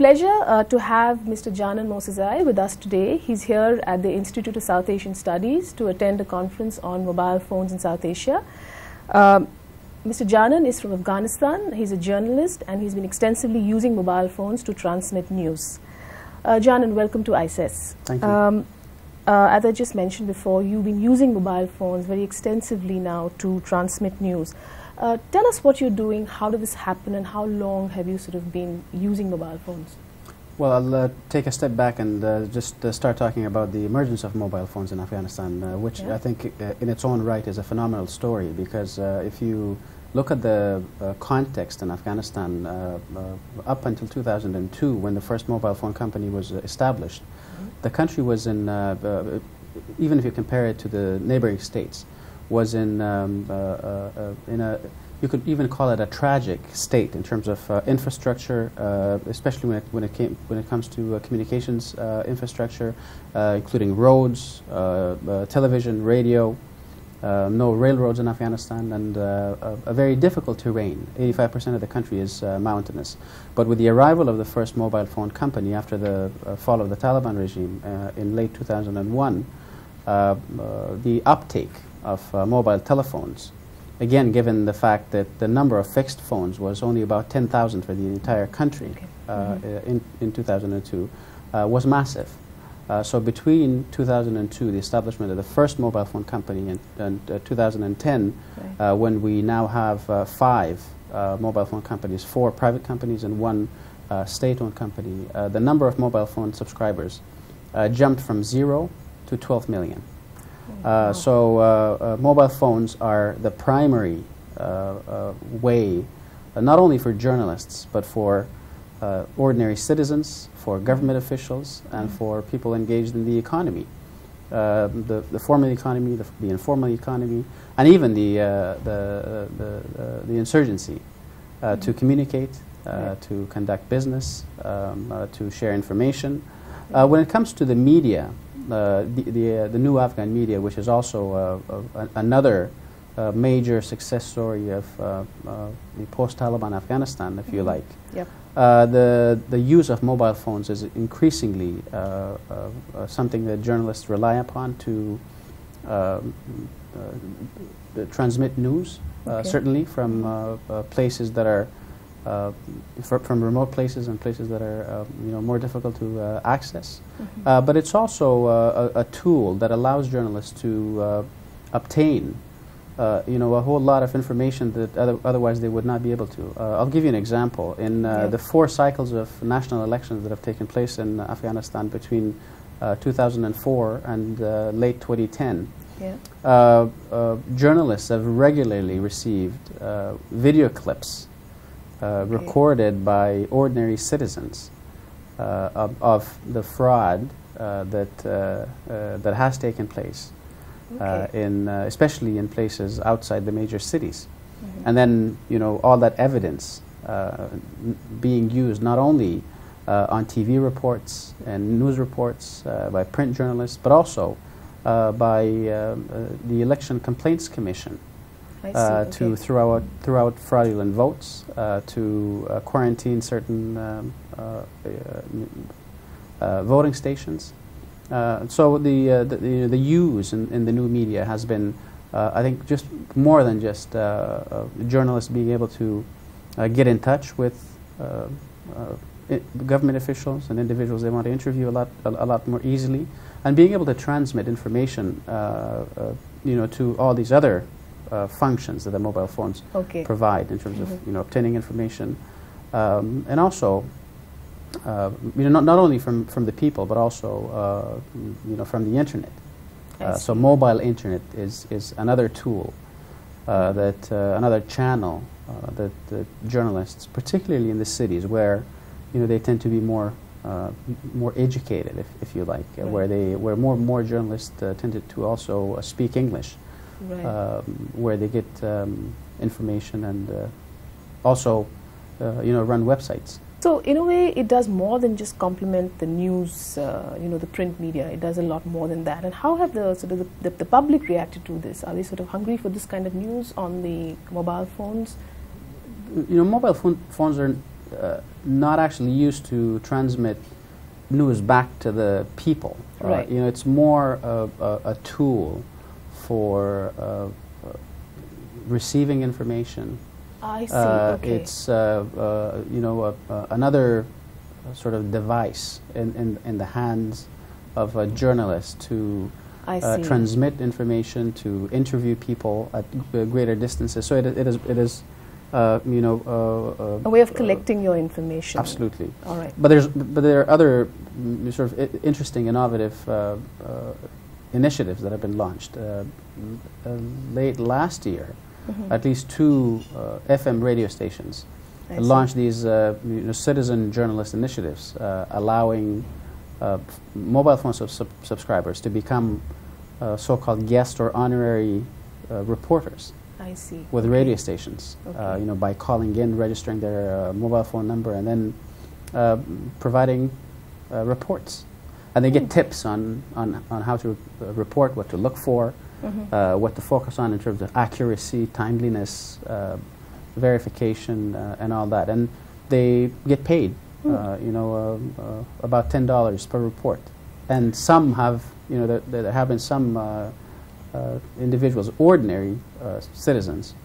pleasure to have Mr. Janan Mosazai with us today. He's here at the Institute of South Asian Studies to attend a conference on mobile phones in South Asia. Mr. Janan is from Afghanistan. He's a journalist and he's been extensively using mobile phones to transmit news. Janan, welcome to ICES. Thank you. As I just mentioned before, you've been using mobile phones very extensively now to transmit news. Tell us what you're doing, how did this happen, and how long have you sort of been using mobile phones? Well, I'll take a step back and just start talking about the emergence of mobile phones in Afghanistan, which I think in its own right is a phenomenal story, because if you look at the context in Afghanistan up until 2002, when the first mobile phone company was established, the country was in, even if you compare it to the neighboring states, was in a, you could even call it a tragic state in terms of infrastructure, especially when it comes to communications infrastructure, including roads, television, radio, no railroads in Afghanistan, and a very difficult terrain. 85% of the country is mountainous. But with the arrival of the first mobile phone company after the fall of the Taliban regime in late 2001, the uptake of mobile telephones, again given the fact that the number of fixed phones was only about 10,000 for the entire country in 2002, was massive. So between 2002, the establishment of the first mobile phone company, and 2010, when we now have 5 mobile phone companies, 4 private companies and 1 state-owned company, the number of mobile phone subscribers jumped from 0 to 12 million. So mobile phones are the primary way, not only for journalists, but for ordinary citizens, for government officials, and for people engaged in the economy, the formal economy, the informal economy, and even the insurgency, to communicate, to conduct business, to share information. When it comes to the media, the new Afghan media, which is also another major success story of the post-Taliban Afghanistan, if you like. The use of mobile phones is increasingly something that journalists rely upon to transmit news, certainly from places that are from remote places and places that are more difficult to access. But it's also a tool that allows journalists to obtain a whole lot of information that otherwise they would not be able to. I'll give you an example. In the 4 cycles of national elections that have taken place in Afghanistan between 2004 and late 2010, journalists have regularly received video clips recorded by ordinary citizens of the fraud that has taken place, especially in places outside the major cities. And then all that evidence being used not only on TV reports and news reports by print journalists, but also by the Election Complaints Commission, to throw out fraudulent votes, to quarantine certain voting stations. So the use in the new media has been, I think, just more than just journalists being able to get in touch with government officials and individuals they want to interview a lot more easily, and being able to transmit information to all these other functions that the mobile phones provide in terms of obtaining information, and also not only from the people, but also from the internet. So mobile internet is another tool, another channel that journalists, particularly in the cities where they tend to be more educated, if you like, where more journalists tended to also speak English, where they get information and also run websites. So in a way, it does more than just complement the news, the print media. It does a lot more than that. And how have the public reacted to this? Are they sort of hungry for this kind of news on the mobile phones? Mobile phones are not actually used to transmit news back to the people. Right. You know, it's more of a tool for receiving information. I see. Okay. It's you know, another sort of device in the hands of a journalist to transmit information, to interview people at greater distances. So it is you know, a way of collecting your information. Absolutely. All right. But there are other sort of interesting, innovative initiatives that have been launched. Late last year, at least 2 FM radio stations launched these you know, citizen journalist initiatives, allowing mobile phone subscribers to become so-called guest or honorary reporters. I see. With radio stations, Okay. you know, by calling in, registering their mobile phone number, and then providing reports. And they get tips on how to report, what to look for, what to focus on in terms of accuracy, timeliness, verification, and all that. And they get paid, you know, about $10 per report. And some have, you know, there have been some individuals, ordinary citizens,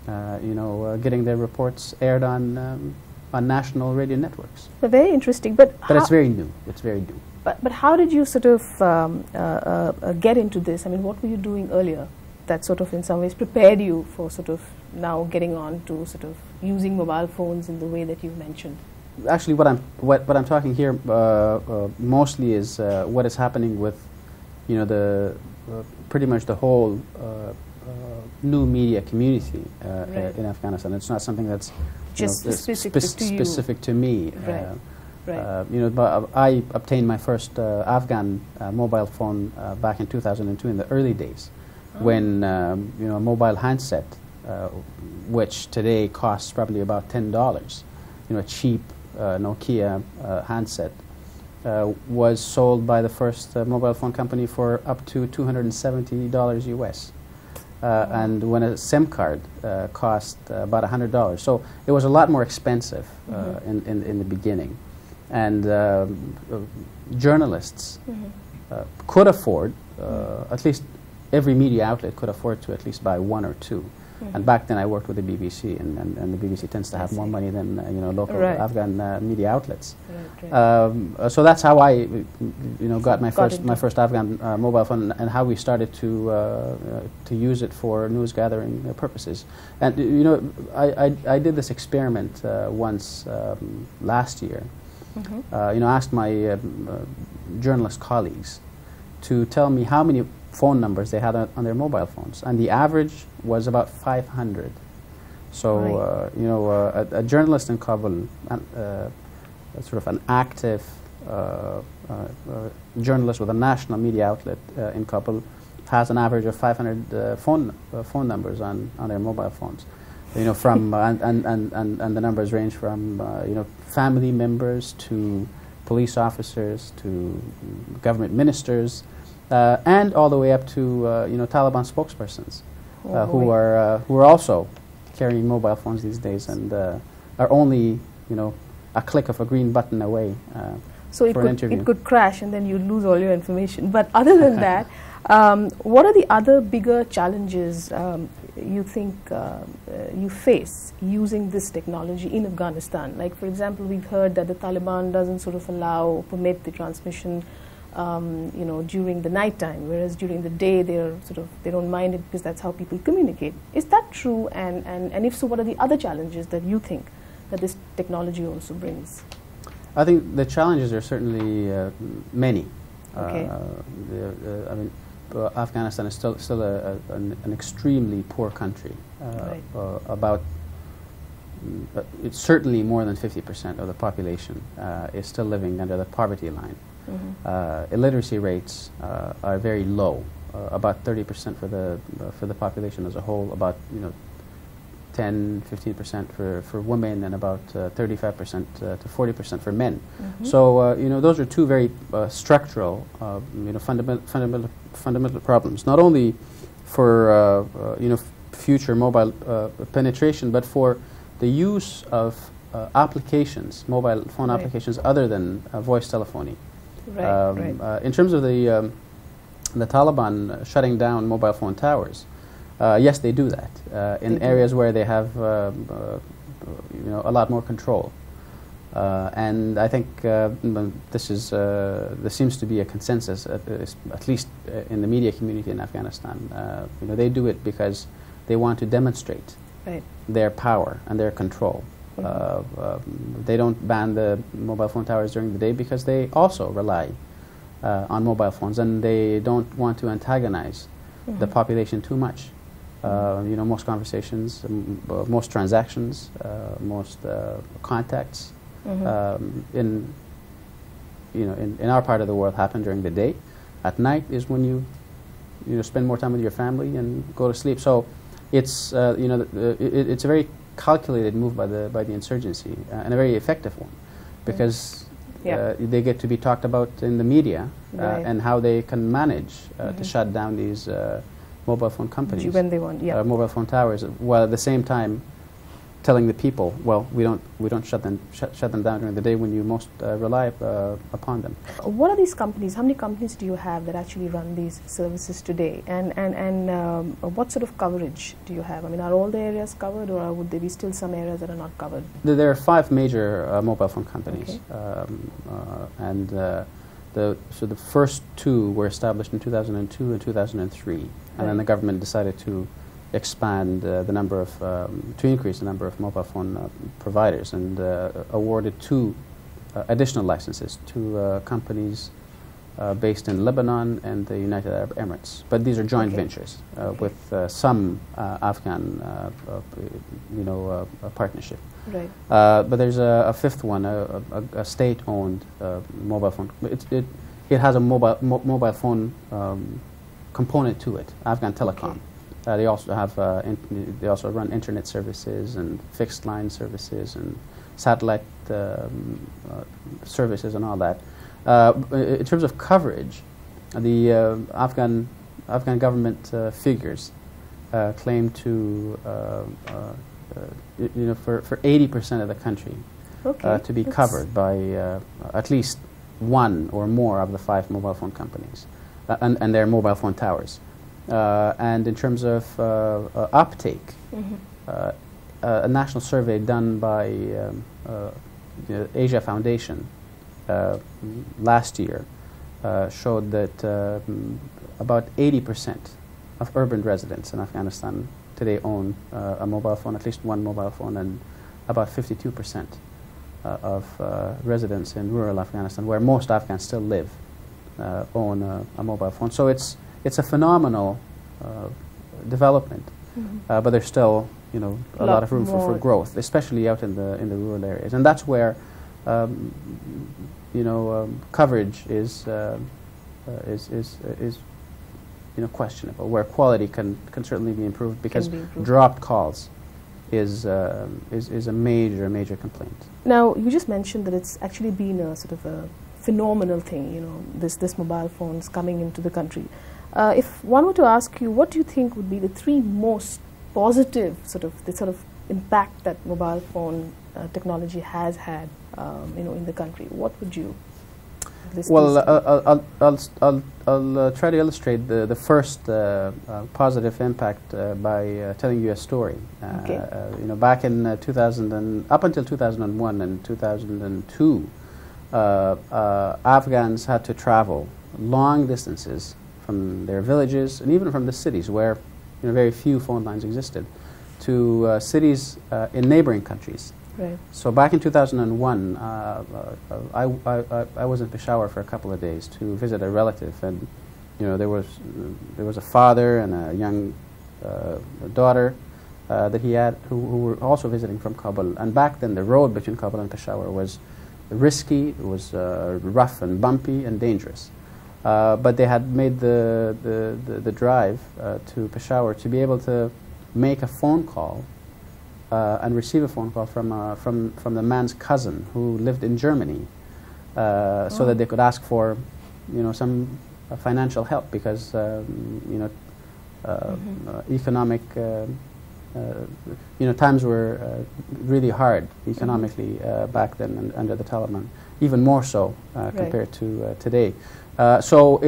you know, getting their reports aired on national radio networks. Very interesting, but it's very new. It's very new. But how did you sort of get into this? I mean, what were you doing earlier that sort of in some ways prepared you for sort of now getting on to sort of using mobile phones in the way that you mentioned? Actually, what I'm talking here mostly is what is happening with, you know, the pretty much the whole new media community Right. in Afghanistan. It's not something that's just you know, specific to me. Right. Right. You know, but I obtained my first Afghan mobile phone back in 2002 in the early days, when you know, a mobile handset, which today costs probably about $10, you know, a cheap Nokia handset, was sold by the first mobile phone company for up to $270 US. And when a SIM card cost about $100. So it was a lot more expensive in the beginning. And journalists could afford, at least every media outlet could afford to at least buy 1 or 2. And back then I worked with the BBC, and the BBC tends to have more money than you know, local Afghan media outlets. So that's how I you know, got my first Afghan mobile phone, and how we started to use it for news gathering purposes. And you know, I did this experiment once last year. You know, asked my journalist colleagues to tell me how many phone numbers they had on their mobile phones, and the average was about 500. So you know, a journalist in Kabul, sort of an active journalist with a national media outlet in Kabul, has an average of 500 phone numbers on their mobile phones. You know, from and the numbers range from you know, family members to police officers to government ministers. And all the way up to you know, Taliban spokespersons who are also carrying mobile phones these days, and are only, you know, a click of a green button away so for an interview. It could crash and then you'd lose all your information. But other than that, what are the other bigger challenges you think you face using this technology in Afghanistan? Like, for example, we've heard that the Taliban doesn't sort of allow or permit the transmission you know, during the night time, whereas during the day they don't mind it because that's how people communicate. Is that true? And if so, what are the other challenges that you think that this technology also brings? I think the challenges are certainly many. Okay. I mean, Afghanistan is still an extremely poor country. About it's certainly more than 50% of the population is still living under the poverty line. Illiteracy rates are very low, about 30% for the population as a whole, about, you know, 10–15% for women, and about 35% to 40% for men. So you know, those are two very structural, you know, fundamental problems, not only for you know, future mobile penetration, but for the use of applications, mobile phone applications other than voice telephony. In terms of the Taliban shutting down mobile phone towers, yes, they do that in areas where they have a lot more control. And I think this seems to be a consensus, at least in the media community in Afghanistan. They do it because they want to demonstrate their power and their control. They don't ban the mobile phone towers during the day because they also rely on mobile phones, and they don't want to antagonize the population too much. Most conversations, most transactions, most contacts in our part of the world happen during the day. At night is when you spend more time with your family and go to sleep. So it's it's a very calculated move by the insurgency, and a very effective one, because they get to be talked about in the media and how they can manage to shut down these mobile phone companies when they want, mobile phone towers, while at the same time telling the people, well, we don't shut them down during the day when you most rely upon them. What are these companies? How many companies do you have that actually run these services today? And what sort of coverage do you have? I mean, are all the areas covered, or would there be still some areas that are not covered? There are 5 major mobile phone companies, and the first 2 were established in 2002 and 2003, and then the government decided to expand the number of, to increase the number of mobile phone providers, and awarded 2 additional licenses to companies based in Lebanon and the United Arab Emirates. But these are joint ventures with some Afghan, partnership. Right. But there's a 5th one, a state-owned mobile phone. It has a mobile phone component to it, Afghan Telecom. They also have they also run internet services and fixed line services and satellite services and all that. In terms of coverage, the Afghan government figures claim to for 80% of the country to be covered by at least one or more of the 5 mobile phone companies and their mobile phone towers. And in terms of uptake, a national survey done by the Asia Foundation last year showed that about 80% of urban residents in Afghanistan today own a mobile phone, at least one mobile phone, and about 52% of residents in rural Afghanistan, where most Afghans still live, own a mobile phone. So it's a phenomenal development, but there's still a lot of room for growth, especially out in the rural areas, and that's where coverage is questionable, where quality can certainly be improved, because dropped calls is a major complaint. Now, you just mentioned that it's actually been a sort of a phenomenal thing, this mobile phones coming into the country. If one were to ask you, what do you think would be the 3 most positive sort of impact that mobile phone technology has had, in the country? What would you list? Well, I'll try to illustrate the first positive impact by telling you a story. Back in 2000 up until 2001 and 2002, Afghans had to travel long distances from their villages and even from the cities, where very few phone lines existed, to cities in neighboring countries. Right. So back in 2001, I was in Peshawar for a couple of days to visit a relative, and there was a father and a young daughter that he had who were also visiting from Kabul. And back then, the road between Kabul and Peshawar was risky, it was rough and bumpy and dangerous. But they had made the drive to Peshawar to be able to make a phone call and receive a phone call from the man's cousin who lived in Germany, so that they could ask for some financial help, because economic you know, times were really hard economically back then and under the Taliban, even more so compared to today. So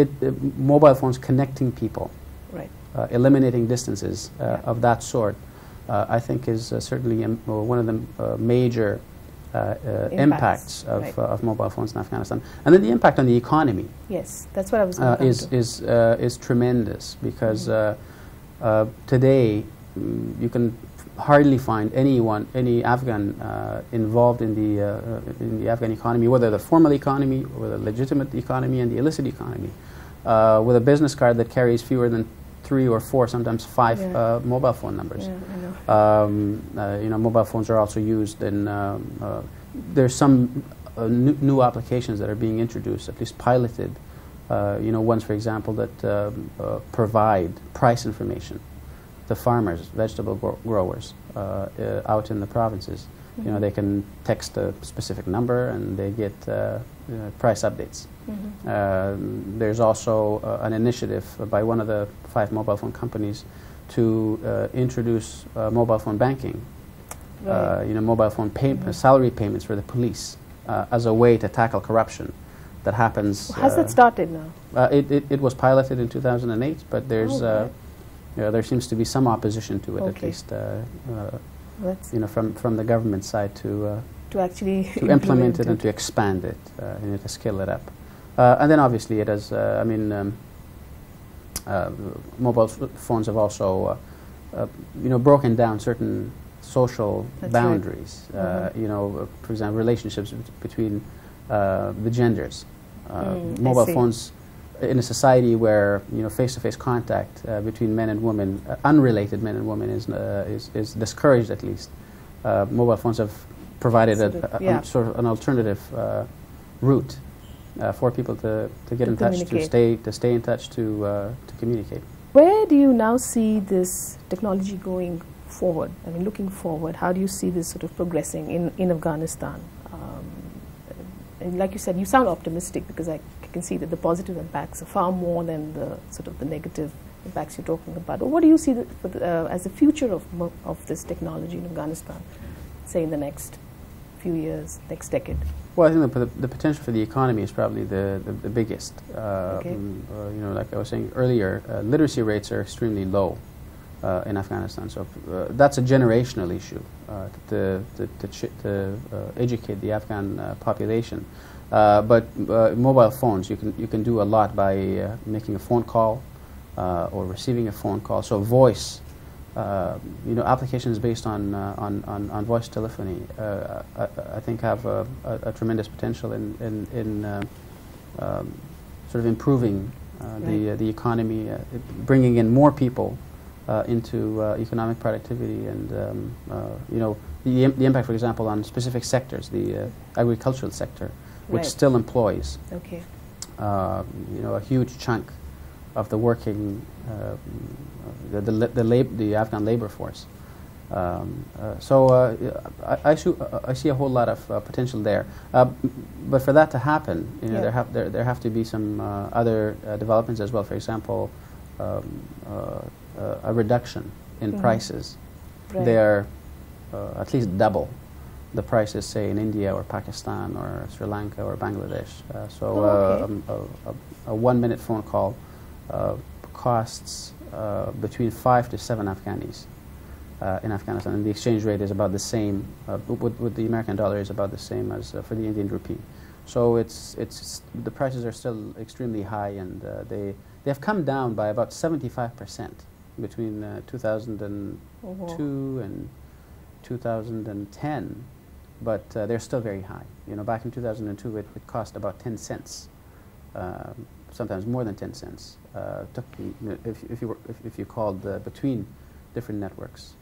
mobile phones connecting people, eliminating distances of that sort, I think is certainly one of the major impacts of mobile phones in Afghanistan. And then the impact on the economy. Yes, that's what I was going to is tremendous, because today you can hardly find any Afghan involved in the Afghan economy, whether the formal economy or the legitimate economy and the illicit economy, with a business card that carries fewer than 3 or 4, sometimes 5 mobile phone numbers. You know, mobile phones are also used in. There's some new applications that are being introduced, at least piloted. You know, ones, for example, that provide price information to farmers, vegetable growers out in the provinces. You know, they can text a specific number and they get price updates. There's also an initiative by one of the 5 mobile phone companies to introduce mobile phone banking. You know, mobile phone salary payments for the police as a way to tackle corruption that happens. Has that started now? It was piloted in 2008, but there's you know, there seems to be some opposition to it, at least. You know, from the government side to actually implement it and to expand it, you know, to scale it up. And then obviously it has, I mean, mobile phones have also, you know, broken down certain social boundaries. You know, for example, relationships between the genders. Mobile phones in a society where, you know, face-to-face contact between men and women, unrelated men and women, is discouraged, at least. Mobile phones have provided sort of an alternative route for people to get in touch, to stay in touch, to communicate. Where do you now see this technology going forward? I mean, looking forward, how do you see this sort of progressing in Afghanistan? And like you said, you sound optimistic, because I can see that the positive impacts are far more than the sort of the negative impacts you're talking about. What do you see as the future of this technology in Afghanistan, say in the next few years, next decade? Well, I think the potential for the economy is probably the biggest. You know, like I was saying earlier, literacy rates are extremely low in Afghanistan. So that's a generational issue to educate the Afghan population. But mobile phones, you can do a lot by making a phone call or receiving a phone call. So voice, you know, applications based on voice telephony, I think have a tremendous potential in sort of improving the economy, bringing in more people into economic productivity, and you know, the impact, for example, on specific sectors, the agricultural sector, which still employs you know, a huge chunk of the working the Afghan labor force. So I see a whole lot of potential there. But for that to happen, you know, there have to be some other developments as well. For example, a reduction in prices. They are at least double the prices, say, in India or Pakistan or Sri Lanka or Bangladesh. A 1-minute phone call costs between 5 to 7 Afghanis in Afghanistan, and the exchange rate is about the same. With the American dollar is about the same as for the Indian rupee. So the prices are still extremely high, and they have come down by about 75% between 2002 and 2010, but they're still very high. You know, back in 2002, it cost about 10 cents, sometimes more than 10 cents. If you called between different networks,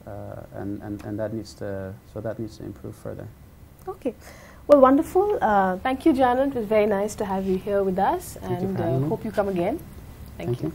and that needs to improve further. Okay. Well, wonderful. Thank you, Janan. It was very nice to have you here with us, and hope you come again. Thank you.